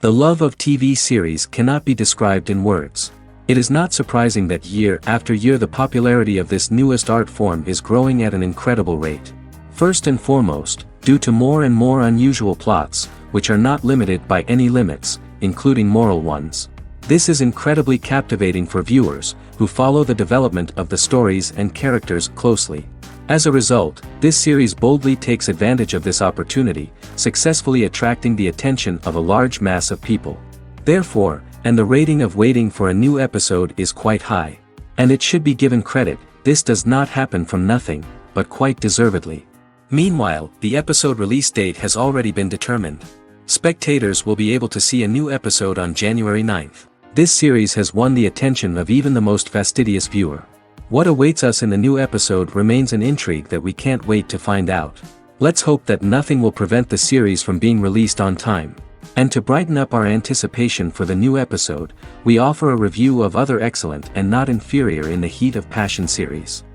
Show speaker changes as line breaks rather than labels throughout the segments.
The love of TV series cannot be described in words. It is not surprising that year after year the popularity of this newest art form is growing at an incredible rate. First and foremost, due to more and more unusual plots, which are not limited by any limits, including moral ones. This is incredibly captivating for viewers, who follow the development of the stories and characters closely. As a result, this series boldly takes advantage of this opportunity, successfully attracting the attention of a large mass of people. Therefore, and the rating of waiting for a new episode is quite high. And it should be given credit, this does not happen from nothing, but quite deservedly. Meanwhile, the episode release date has already been determined. Spectators will be able to see a new episode on January 9th. This series has won the attention of even the most fastidious viewer. What awaits us in the new episode remains an intrigue that we can't wait to find out. Let's hope that nothing will prevent the series from being released on time. And to brighten up our anticipation for the new episode, we offer a review of other excellent and not inferior in the Heat of Passion series.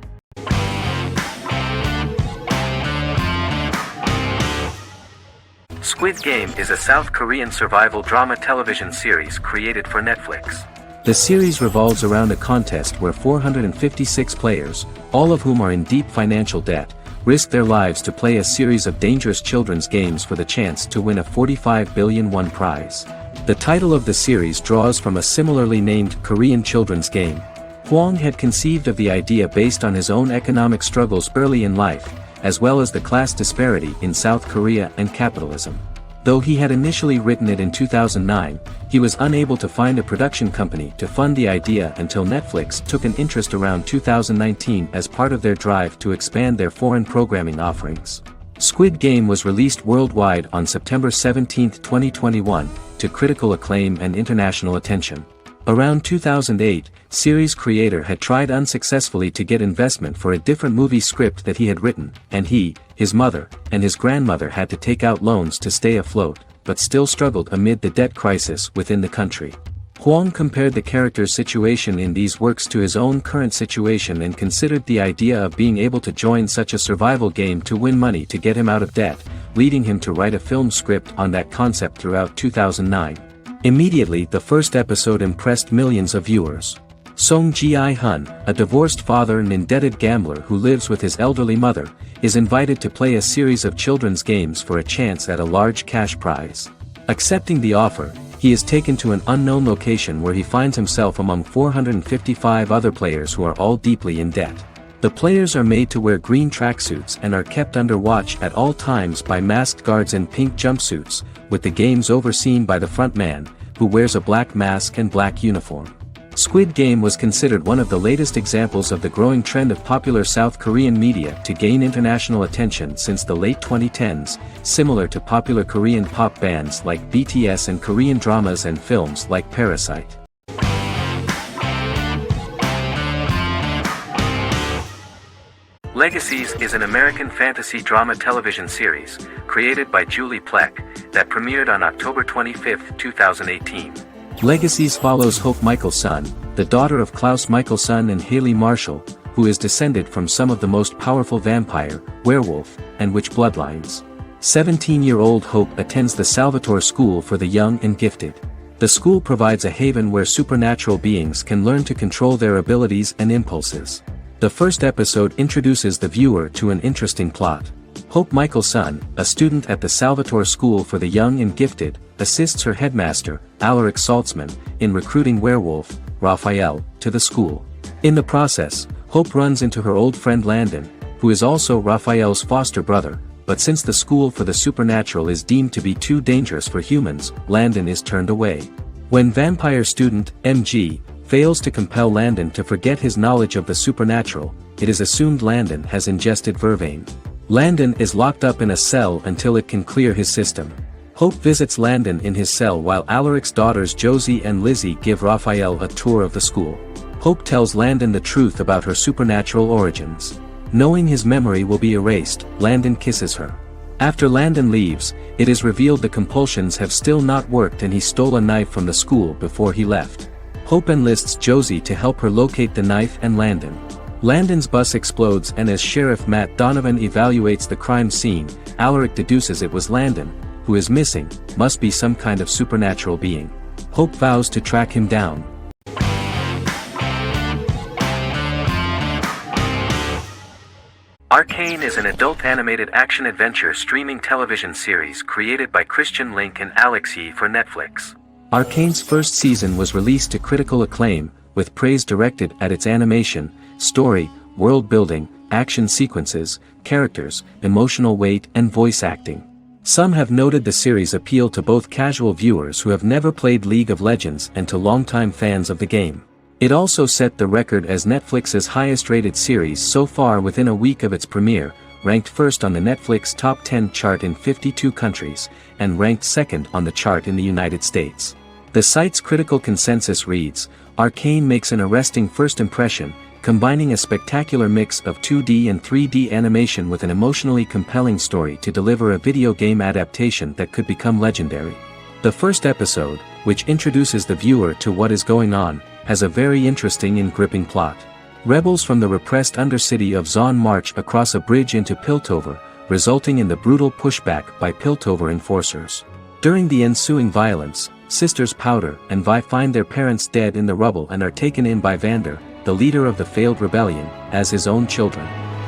Squid Game is a South Korean survival drama television series created for Netflix. The series revolves around a contest where 456 players, all of whom are in deep financial debt, risk their lives to play a series of dangerous children's games for the chance to win a 45 billion won prize. The title of the series draws from a similarly named Korean children's game. Hwang had conceived of the idea based on his own economic struggles early in life, as well as the class disparity in South Korea and capitalism. Though he had initially written it in 2009, he was unable to find a production company to fund the idea until Netflix took an interest around 2019 as part of their drive to expand their foreign programming offerings. Squid Game was released worldwide on September 17, 2021, to critical acclaim and international attention. Around 2008, series creator had tried unsuccessfully to get investment for a different movie script that he had written, and he, his mother, and his grandmother had to take out loans to stay afloat, but still struggled amid the debt crisis within the country. Hwang compared the character's situation in these works to his own current situation and considered the idea of being able to join such a survival game to win money to get him out of debt, leading him to write a film script on that concept throughout 2009. Immediately the first episode impressed millions of viewers. Song Ji-hun, a divorced father and indebted gambler who lives with his elderly mother, is invited to play a series of children's games for a chance at a large cash prize. Accepting the offer, he is taken to an unknown location where he finds himself among 455 other players who are all deeply in debt. The players are made to wear green tracksuits and are kept under watch at all times by masked guards in pink jumpsuits, with the games overseen by the front man, who wears a black mask and black uniform. Squid Game was considered one of the latest examples of the growing trend of popular South Korean media to gain international attention since the late 2010s, similar to popular Korean pop bands like BTS and Korean dramas and films like Parasite. Legacies is an American fantasy drama television series, created by Julie Plec, that premiered on October 25, 2018. Legacies follows Hope Michelson, the daughter of Klaus Michelson and Haley Marshall, who is descended from some of the most powerful vampire, werewolf, and witch bloodlines. 17-year-old Hope attends the Salvatore School for the Young and Gifted. The school provides a haven where supernatural beings can learn to control their abilities and impulses. The first episode introduces the viewer to an interesting plot. Hope Michelson, a student at the Salvatore School for the Young and Gifted, assists her headmaster, Alaric Saltzman, in recruiting werewolf, Raphael, to the school. In the process, Hope runs into her old friend Landon, who is also Raphael's foster brother, but since the school for the supernatural is deemed to be too dangerous for humans, Landon is turned away. When vampire student, MG, fails to compel Landon to forget his knowledge of the supernatural, it is assumed Landon has ingested vervain. Landon is locked up in a cell until it can clear his system. Hope visits Landon in his cell while Alaric's daughters Josie and Lizzie give Raphael a tour of the school. Hope tells Landon the truth about her supernatural origins. Knowing his memory will be erased, Landon kisses her. After Landon leaves, it is revealed the compulsions have still not worked and he stole a knife from the school before he left. Hope enlists Josie to help her locate the knife and Landon. Landon's bus explodes and as Sheriff Matt Donovan evaluates the crime scene, Alaric deduces it was Landon, who is missing, must be some kind of supernatural being. Hope vows to track him down. Arcane is an adult animated action-adventure streaming television series created by Christian Link and Alex Yee for Netflix. Arcane's first season was released to critical acclaim, with praise directed at its animation, story, world building, action sequences, characters, emotional weight and voice acting. Some have noted the series' appeal to both casual viewers who have never played League of Legends and to longtime fans of the game. It also set the record as Netflix's highest-rated series so far within a week of its premiere, ranked first on the Netflix Top 10 chart in 52 countries, and ranked second on the chart in the United States. The site's critical consensus reads, "Arcane makes an arresting first impression, combining a spectacular mix of 2D and 3D animation with an emotionally compelling story to deliver a video game adaptation that could become legendary." The first episode, which introduces the viewer to what is going on, has a very interesting and gripping plot. Rebels from the repressed undercity of Zon march across a bridge into Piltover, resulting in the brutal pushback by Piltover enforcers. During the ensuing violence, sisters Powder and Vi find their parents dead in the rubble and are taken in by Vander, the leader of the failed rebellion, as his own children.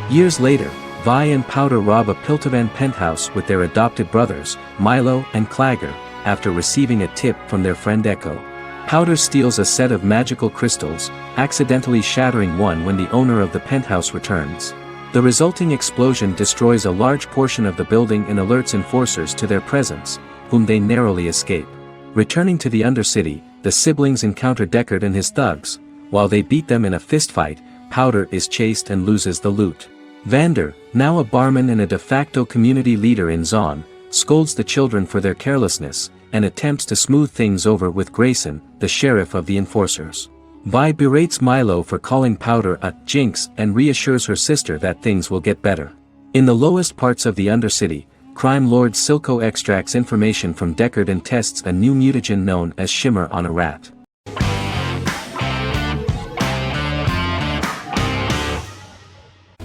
Years later, Vi and Powder rob a Piltovan penthouse with their adopted brothers, Milo and Clagger, after receiving a tip from their friend Echo. Powder steals a set of magical crystals, accidentally shattering one when the owner of the penthouse returns. The resulting explosion destroys a large portion of the building and alerts enforcers to their presence, whom they narrowly escape. Returning to the Undercity, the siblings encounter Deckard and his thugs. While they beat them in a fistfight, Powder is chased and loses the loot. Vander, now a barman and a de facto community leader in Zon, scolds the children for their carelessness, and attempts to smooth things over with Grayson, the sheriff of the enforcers. Vi berates Milo for calling Powder a jinx and reassures her sister that things will get better. In the lowest parts of the Undercity, crime lord Silco extracts information from Deckard and tests a new mutagen known as Shimmer on a rat.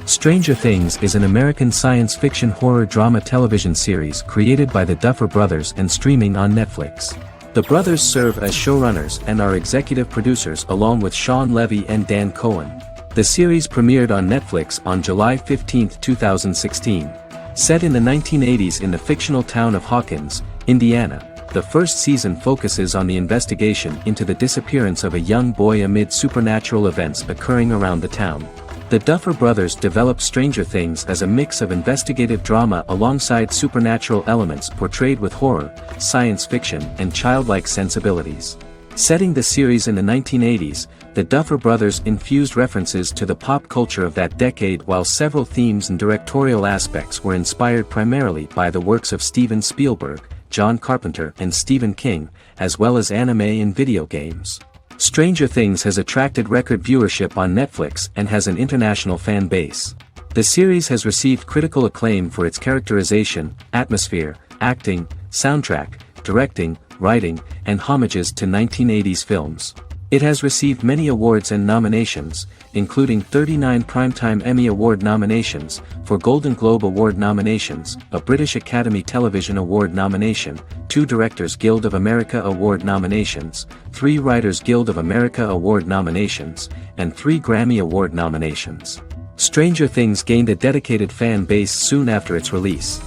Stranger Things is an American science fiction horror drama television series created by the Duffer Brothers and streaming on Netflix. The brothers serve as showrunners and are executive producers along with Sean Levy and Dan Cohen. The series premiered on Netflix on July 15, 2016. Set in the 1980s in the fictional town of Hawkins, Indiana, the first season focuses on the investigation into the disappearance of a young boy amid supernatural events occurring around the town. The Duffer Brothers developed Stranger Things as a mix of investigative drama alongside supernatural elements portrayed with horror, science fiction and childlike sensibilities. Setting the series in the 1980s, the Duffer Brothers infused references to the pop culture of that decade while several themes and directorial aspects were inspired primarily by the works of Steven Spielberg, John Carpenter and Stephen King, as well as anime and video games. Stranger Things has attracted record viewership on Netflix and has an international fan base. The series has received critical acclaim for its characterization, atmosphere, acting, soundtrack, directing, writing, and homages to 1980s films. It has received many awards and nominations, including 39 Primetime Emmy Award nominations, 4 Golden Globe Award nominations, a British Academy Television Award nomination, 2 Directors Guild of America Award nominations, 3 Writers Guild of America Award nominations, and 3 Grammy Award nominations. Stranger Things gained a dedicated fan base soon after its release.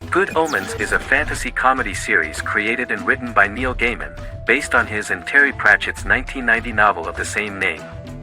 Good Omens is a fantasy comedy series created and written by Neil Gaiman, based on his and Terry Pratchett's 1990 novel of the same name.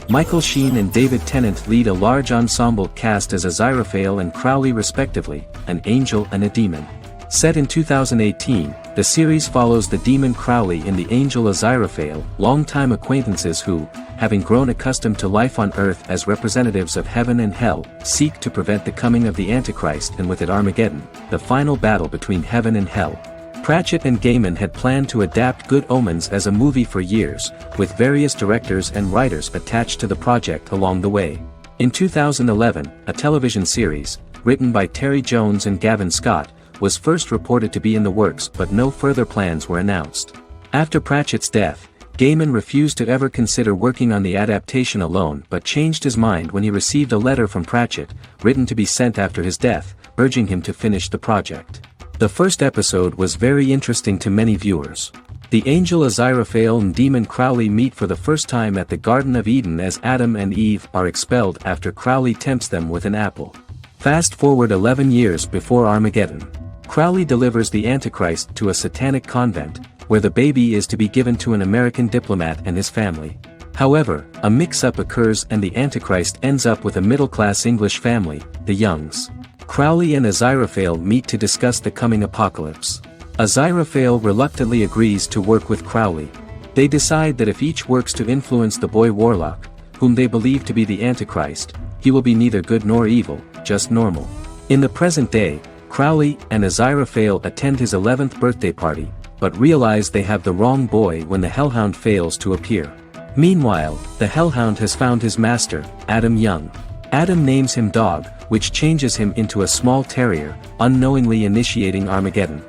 Michael Sheen and David Tennant lead a large ensemble cast as Aziraphale and Crowley respectively, an angel and a demon. Set in 2018, the series follows the demon Crowley and the angel Aziraphale, longtime acquaintances who, having grown accustomed to life on Earth as representatives of heaven and hell, seek to prevent the coming of the Antichrist and with it Armageddon, the final battle between heaven and hell. Pratchett and Gaiman had planned to adapt Good Omens as a movie for years, with various directors and writers attached to the project along the way. In 2011, a television series, written by Terry Jones and Gavin Scott, was first reported to be in the works but no further plans were announced. After Pratchett's death, Gaiman refused to ever consider working on the adaptation alone but changed his mind when he received a letter from Pratchett, written to be sent after his death, urging him to finish the project. The first episode was very interesting to many viewers. The angel Aziraphale and demon Crowley meet for the first time at the Garden of Eden as Adam and Eve are expelled after Crowley tempts them with an apple. Fast forward 11 years before Armageddon. Crowley delivers the Antichrist to a satanic convent, where the baby is to be given to an American diplomat and his family. However, a mix-up occurs and the Antichrist ends up with a middle-class English family, the Youngs. Crowley and Aziraphale meet to discuss the coming apocalypse. Aziraphale reluctantly agrees to work with Crowley. They decide that if each works to influence the boy Warlock, whom they believe to be the Antichrist, he will be neither good nor evil, just normal. In the present day, Crowley and Aziraphale attend his 11th birthday party, but realize they have the wrong boy when the Hellhound fails to appear. Meanwhile, the Hellhound has found his master, Adam Young. Adam names him Dog, which changes him into a small terrier, unknowingly initiating Armageddon.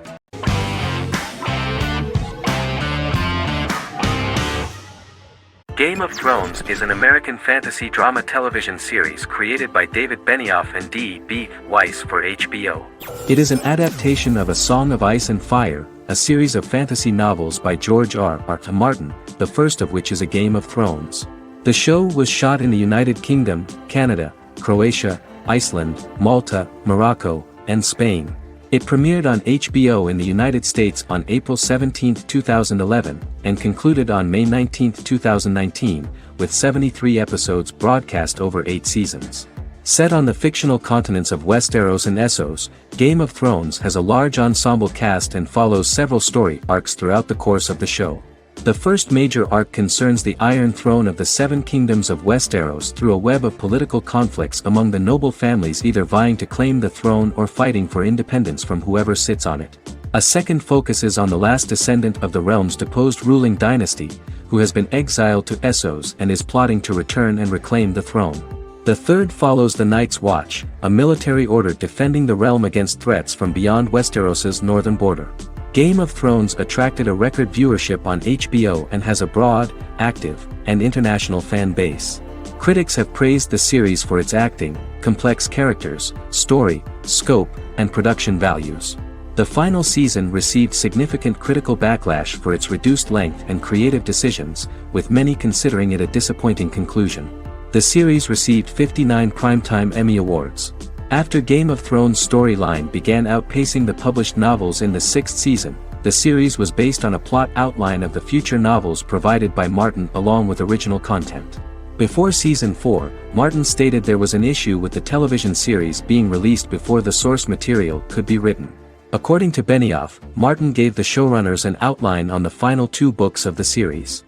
Game of Thrones is an American fantasy drama television series created by David Benioff and D.B. Weiss for HBO. It is an adaptation of A Song of Ice and Fire, a series of fantasy novels by George R.R. Martin, the first of which is A Game of Thrones. The show was shot in the United Kingdom, Canada, Croatia, Iceland, Malta, Morocco, and Spain. It premiered on HBO in the United States on April 17, 2011, and concluded on May 19, 2019, with 73 episodes broadcast over 8 seasons. Set on the fictional continents of Westeros and Essos, Game of Thrones has a large ensemble cast and follows several story arcs throughout the course of the show. The first major arc concerns the Iron Throne of the Seven Kingdoms of Westeros through a web of political conflicts among the noble families either vying to claim the throne or fighting for independence from whoever sits on it. A second focuses on the last descendant of the realm's deposed ruling dynasty, who has been exiled to Essos and is plotting to return and reclaim the throne. The third follows the Night's Watch, a military order defending the realm against threats from beyond Westeros's northern border. Game of Thrones attracted a record viewership on HBO and has a broad, active, and international fan base. Critics have praised the series for its acting, complex characters, story, scope, and production values. The final season received significant critical backlash for its reduced length and creative decisions, with many considering it a disappointing conclusion. The series received 59 Primetime Emmy Awards. After Game of Thrones' storyline began outpacing the published novels in the 6th season, the series was based on a plot outline of the future novels provided by Martin along with original content. Before Season 4, Martin stated there was an issue with the television series being released before the source material could be written. According to Benioff, Martin gave the showrunners an outline on the final 2 books of the series.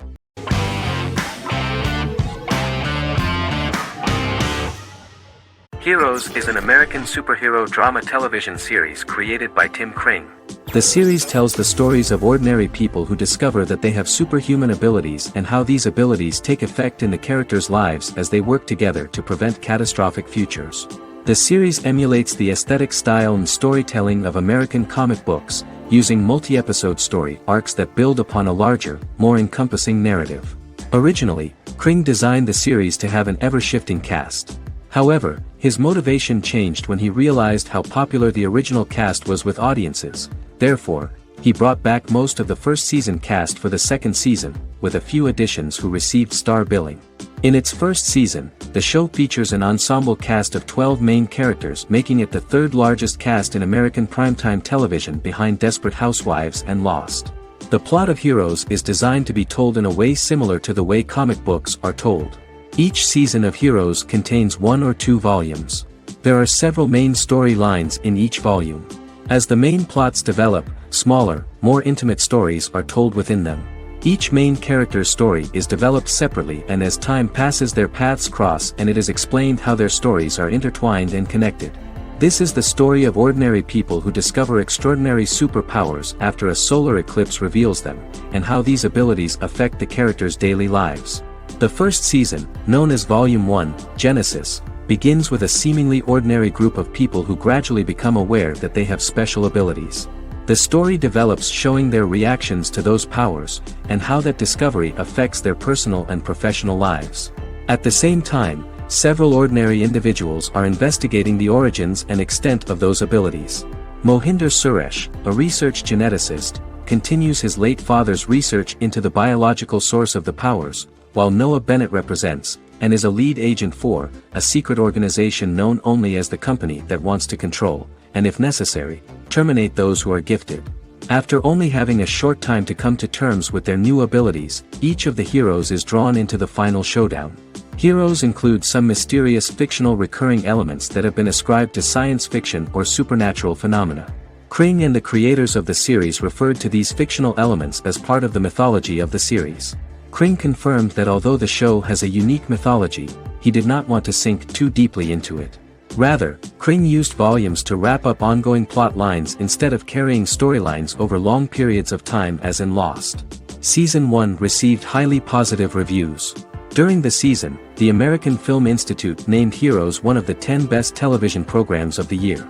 Heroes is an American superhero drama television series created by Tim Kring. The series tells the stories of ordinary people who discover that they have superhuman abilities and how these abilities take effect in the characters' lives as they work together to prevent catastrophic futures. The series emulates the aesthetic style and storytelling of American comic books, using multi-episode story arcs that build upon a larger, more encompassing narrative. Originally, Kring designed the series to have an ever-shifting cast. However, his motivation changed when he realized how popular the original cast was with audiences. Therefore, he brought back most of the first season cast for the second season, with a few additions who received star billing. In its first season, the show features an ensemble cast of 12 main characters, making it the third largest cast in American primetime television behind Desperate Housewives and Lost. The plot of Heroes is designed to be told in a way similar to the way comic books are told. Each season of Heroes contains 1 or 2 volumes. There are several main storylines in each volume. As the main plots develop, smaller, more intimate stories are told within them. Each main character's story is developed separately, and as time passes their paths cross and it is explained how their stories are intertwined and connected. This is the story of ordinary people who discover extraordinary superpowers after a solar eclipse reveals them, and how these abilities affect the characters' daily lives. The first season, known as Volume 1, Genesis, begins with a seemingly ordinary group of people who gradually become aware that they have special abilities. The story develops showing their reactions to those powers, and how that discovery affects their personal and professional lives. At the same time, several ordinary individuals are investigating the origins and extent of those abilities. Mohinder Suresh, a research geneticist, continues his late father's research into the biological source of the powers, while Noah Bennett represents, and is a lead agent for, a secret organization known only as the company that wants to control, and if necessary, terminate those who are gifted. After only having a short time to come to terms with their new abilities, each of the heroes is drawn into the final showdown. Heroes include some mysterious fictional recurring elements that have been ascribed to science fiction or supernatural phenomena. Kring and the creators of the series referred to these fictional elements as part of the mythology of the series. Kring confirmed that although the show has a unique mythology, he did not want to sink too deeply into it. Rather, Kring used volumes to wrap up ongoing plot lines instead of carrying storylines over long periods of time as in Lost. Season 1 received highly positive reviews. During the season, the American Film Institute named Heroes one of the 10 best television programs of the year.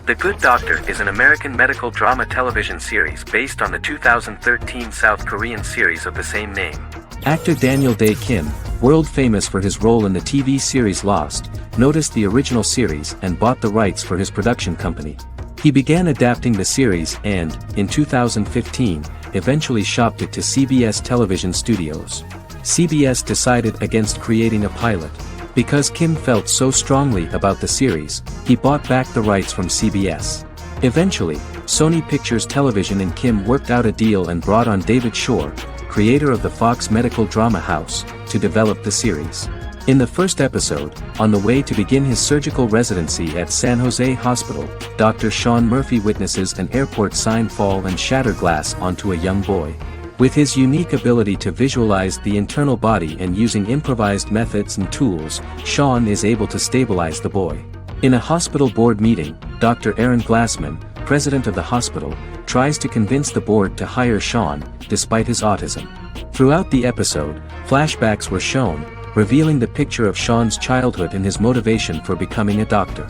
The Good Doctor is an American medical drama television series based on the 2013 South Korean series of the same name. Actor Daniel Dae Kim, world famous for his role in the TV series Lost, noticed the original series and bought the rights for his production company. He began adapting the series and, in 2015, eventually shopped it to CBS Television Studios. CBS decided against creating a pilot. Because Kim felt so strongly about the series, he bought back the rights from CBS. Eventually, Sony Pictures Television and Kim worked out a deal and brought on David Shore, creator of the Fox medical drama house, to develop the series. In the first episode, on the way to begin his surgical residency at San Jose Hospital, Dr. Sean Murphy witnesses an airport sign fall and shatter glass onto a young boy. With his unique ability to visualize the internal body and using improvised methods and tools, Sean is able to stabilize the boy. In a hospital board meeting, Dr. Aaron Glassman, president of the hospital, tries to convince the board to hire Sean, despite his autism. Throughout the episode, flashbacks were shown, revealing the picture of Sean's childhood and his motivation for becoming a doctor.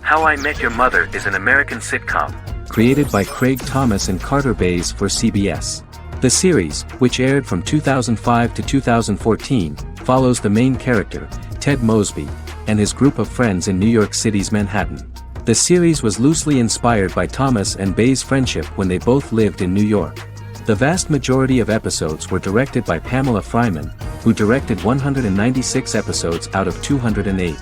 How I Met Your Mother is an American sitcom, created by Craig Thomas and Carter Bays for CBS. The series, which aired from 2005 to 2014, follows the main character, Ted Mosby, and his group of friends in New York City's Manhattan. The series was loosely inspired by Thomas and Bays' friendship when they both lived in New York. The vast majority of episodes were directed by Pamela Fryman, who directed 196 episodes out of 208.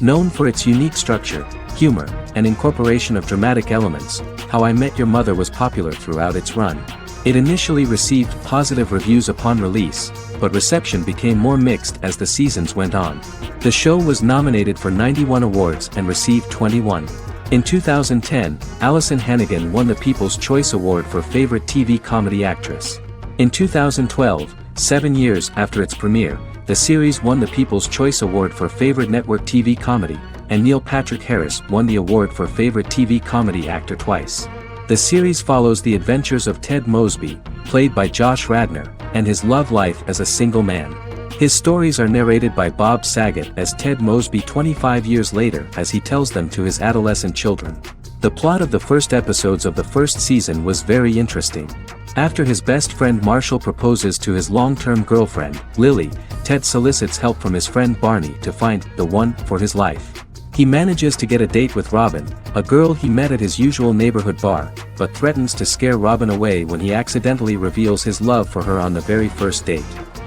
Known for its unique structure, humor, and incorporation of dramatic elements, How I Met Your Mother was popular throughout its run. It initially received positive reviews upon release, but reception became more mixed as the seasons went on. The show was nominated for 91 awards and received 21. In 2010, Allison Hannigan won the People's Choice Award for Favorite TV Comedy Actress. In 2012, 7 years after its premiere, the series won the People's Choice Award for Favorite Network TV Comedy, and Neil Patrick Harris won the award for Favorite TV Comedy Actor twice. The series follows the adventures of Ted Mosby, played by Josh Radnor, and his love life as a single man. His stories are narrated by Bob Saget as Ted Mosby 25 years later as he tells them to his adolescent children. The plot of the first episodes of the first season was very interesting. After his best friend Marshall proposes to his long-term girlfriend, Lily, Ted solicits help from his friend Barney to find the one for his life. He manages to get a date with Robin, a girl he met at his usual neighborhood bar, but threatens to scare Robin away when he accidentally reveals his love for her on the very first date.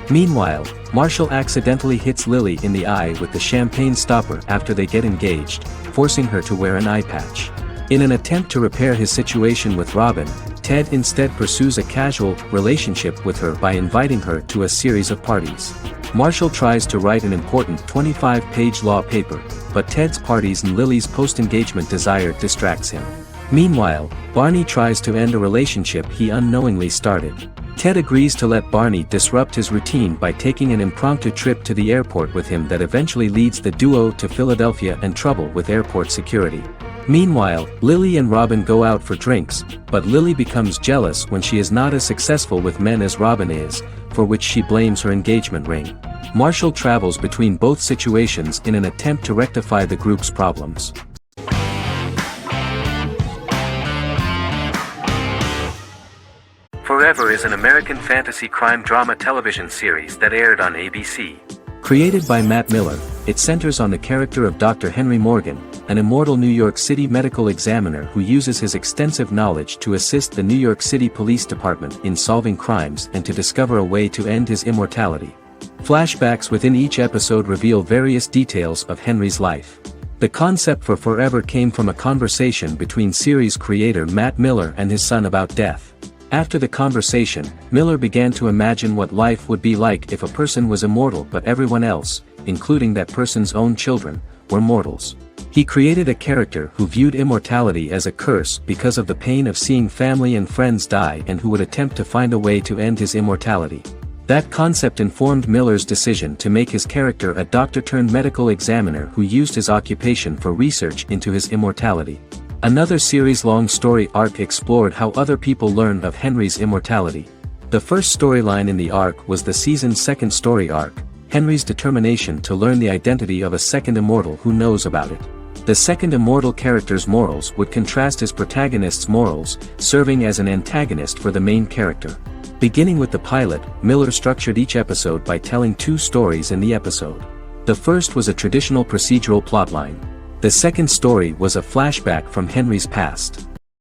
Meanwhile, Marshall accidentally hits Lily in the eye with the champagne stopper after they get engaged, forcing her to wear an eye patch. In an attempt to repair his situation with Robin, Ted instead pursues a casual relationship with her by inviting her to a series of parties. Marshall tries to write an important 25-page law paper, but Ted's parties and Lily's post-engagement desire distracts him. Meanwhile, Barney tries to end a relationship he unknowingly started. Ted agrees to let Barney disrupt his routine by taking an impromptu trip to the airport with him that eventually leads the duo to Philadelphia and trouble with airport security. Meanwhile, Lily and Robin go out for drinks, but Lily becomes jealous when she is not as successful with men as Robin is, for which she blames her engagement ring. Marshall travels between both situations in an attempt to rectify the group's problems. Forever is an American fantasy crime drama television series that aired on ABC. Created by Matt Miller, it centers on the character of Dr. Henry Morgan, an immortal New York City medical examiner who uses his extensive knowledge to assist the New York City Police Department in solving crimes and to discover a way to end his immortality. Flashbacks within each episode reveal various details of Henry's life. The concept for Forever came from a conversation between series creator Matt Miller and his son about death. After the conversation, Miller began to imagine what life would be like if a person was immortal but everyone else, including that person's own children, were mortals. He created a character who viewed immortality as a curse because of the pain of seeing family and friends die and who would attempt to find a way to end his immortality. That concept informed Miller's decision to make his character a doctor-turned-medical examiner who used his occupation for research into his immortality. Another series-long story arc explored how other people learned of Henry's immortality. The first storyline in the arc was the season's second story arc, Henry's determination to learn the identity of a second immortal who knows about it. The second immortal character's morals would contrast his protagonist's morals, serving as an antagonist for the main character. Beginning with the pilot, Miller structured each episode by telling two stories in the episode. The first was a traditional procedural plotline. The second story was a flashback from Henry's past.